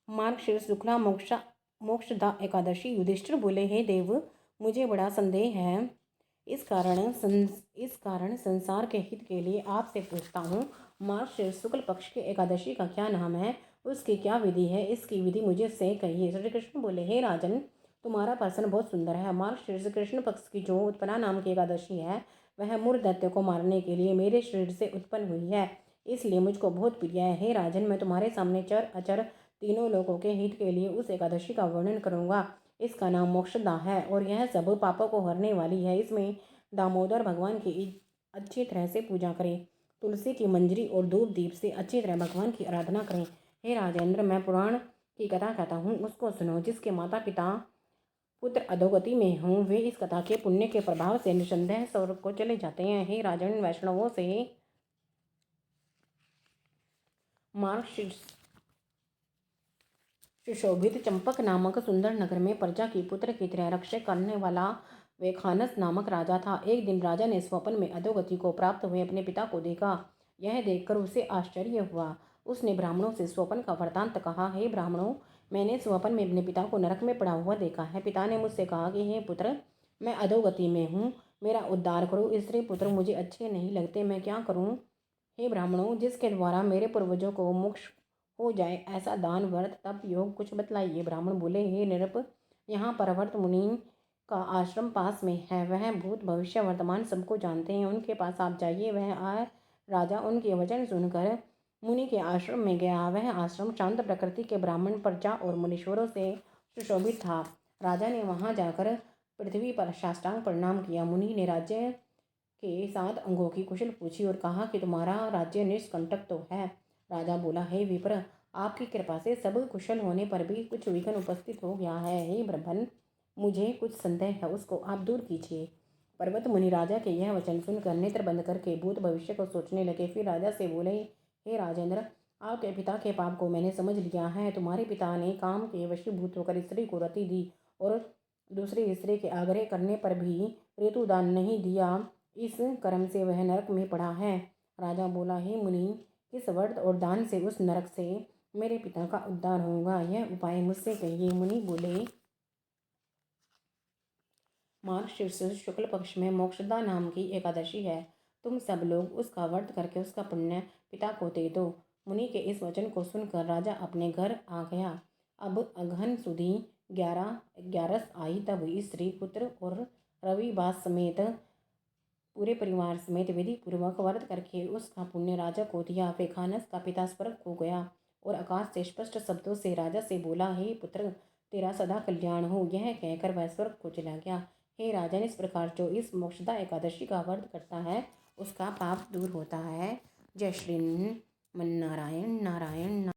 मार्गशीर्ष शुक्ला मोक्षदा एकादशी। युधिष्ठिर बोले, हे देव, मुझे बड़ा संदेह है। इस कारण संसार के हित के लिए आपसे पूछता हूँ। मार्गशीर्ष शुक्ल पक्ष के एकादशी का क्या नाम है, उसकी क्या विधि है, इसकी विधि मुझे से कहिए। श्री कृष्ण बोले, हे राजन, तुम्हारा प्रश्न बहुत सुंदर है। मार्गशीर्ष कृष्ण पक्ष की जो उत्पन्ना नाम की एकादशी है, वह मूर दैत्य को मारने के लिए मेरे शरीर से उत्पन्न हुई है, इसलिए मुझको बहुत प्रिय है। हे राजन, मैं तुम्हारे सामने चर अचर तीनों लोगों के हित के लिए उस एकादशी का वर्णन करूंगा। इसका नाम मोक्षदा है और यह सब पापों को हरने वाली है। इसमें दामोदर भगवान की अच्छी तरह से पूजा करें, तुलसी की मंजरी और धूप दीप से अच्छी तरह भगवान की आराधना करें। हे राजेंद्र, मैं पुराण की कथा कहता हूँ, उसको सुनो। जिसके माता पिता पुत्र अधोगति में हों, वे इस कथा के पुण्य के प्रभाव से निसंदेह स्वर्ग को चले जाते हैं। हे राजन, वैष्णवों से मार्गशीर्ष सुशोभित चंपक नामक सुंदर नगर में प्रजा की पुत्र की तरह रक्षा करने वाला वेखानस नामक राजा था। एक दिन राजा ने स्वप्न में अधोगति को प्राप्त हुए अपने पिता को देखा। यह देखकर उसे आश्चर्य हुआ। उसने ब्राह्मणों से स्वप्न का वृतांत कहा। हे ब्राह्मणों, मैंने स्वप्न में अपने पिता को नरक में पड़ा हुआ देखा है। पिता ने मुझसे कहा कि हे पुत्र, मैं अधोगति में हूँ, मेरा उद्धार करो। स्त्री पुत्र मुझे अच्छे नहीं लगते, मैं क्या करूँ। हे ब्राह्मणों, जिसके द्वारा मेरे पूर्वजों को मोक्ष हो जाए, ऐसा दान व्रत तप योग कुछ बतलाइए। ब्राह्मण बोले, हे नृप, यहाँ परवर्त मुनि का आश्रम पास में है। वह भूत भविष्य वर्तमान सबको जानते हैं, उनके पास आप जाइए। राजा उनके वचन सुनकर मुनि के आश्रम में गया। वह आश्रम शांत प्रकृति के ब्राह्मण प्रजा और मुनीश्वरों से सुशोभित था। राजा ने वहां जाकर पृथ्वी पर साष्टांग प्रणाम किया। मुनि ने राज्य के 7 अंगों की कुशल पूछी और कहा कि तुम्हारा राज्य निष्कंटक तो है। राजा बोला, हे विप्र, आपकी कृपा से सब कुशल होने पर भी कुछ विघ्न उपस्थित हो गया है। हे ब्रह्मन, मुझे कुछ संदेह है, उसको आप दूर कीजिए। पर्वत मुनि राजा के यह वचन सुनकर नेत्र बंद करके भूत भविष्य को सोचने लगे। फिर राजा से बोले, हे राजेंद्र, आपके पिता के पाप को मैंने समझ लिया है। तुम्हारे पिता ने काम के वशीभूत होकर स्त्री को रति दी और दूसरी स्त्री के आग्रह करने पर भी ऋतुदान नहीं दिया। इस कर्म से वह नरक में पड़ा है। राजा बोला, हे मुनि, किस व्रत और दान से उस नरक से मेरे पिता का उद्धार होगा, यह उपाय मुझसे कहिए। मुनि बोले, मार्गशीर्ष शुक्ल पक्ष में मोक्षदा नाम की एकादशी है। तुम सब लोग उसका व्रत करके उसका पुण्य पिता को दे दो। मुनि के इस वचन को सुनकर राजा अपने घर आ गया। अब अगहन सुदी 11 आई, तब स्त्री पुत्र और रविवास समेत पूरे परिवार समेत विधि पूर्वक व्रत करके उसका पुण्य राजा को दिया। वेखानस का पिता स्वर्ग को गया और आकाश से स्पष्ट शब्दों से राजा से बोला, हे पुत्र, तेरा सदा कल्याण हो। यह कहकर वह स्वर्ग को चला गया। हे राजन, इस प्रकार जो इस मोक्षदा एकादशी का व्रत करता है, उसका पाप दूर होता है। जय श्री नारायण नारायण।